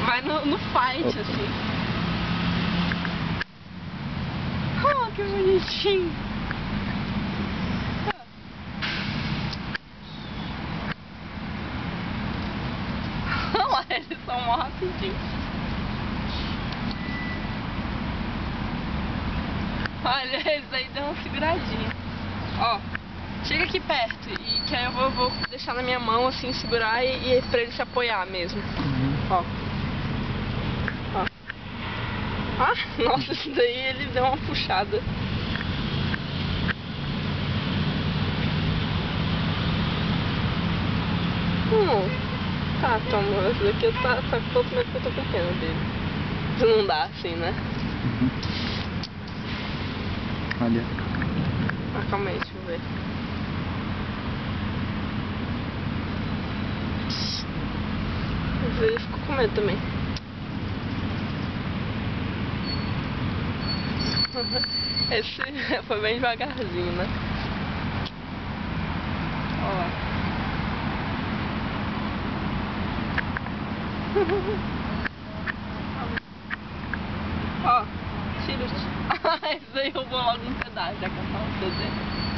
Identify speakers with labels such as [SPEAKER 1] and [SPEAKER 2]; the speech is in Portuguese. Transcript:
[SPEAKER 1] Vai no fight, assim. Oh, que bonitinho. Olha lá, eles são mó rapidinhos. Olha, eles aí dão uma seguradinha. Ó, chega aqui perto e que aí eu vou deixar na minha mão assim, segurar e pra ele se apoiar mesmo. Ó. Ó. Ah, nossa, isso daí ele deu uma puxada. Tá, toma, esse daqui tá com tanto medo que eu tô com pena dele. Se não dá assim, né?
[SPEAKER 2] Olha.
[SPEAKER 1] Ah, calma aí, deixa eu ver. Mas ele ficou com medo também. Esse foi bem devagarzinho, né? Ó. Ó, tira. Esse daí eu vou logo um pedaço, já que eu falo desenho.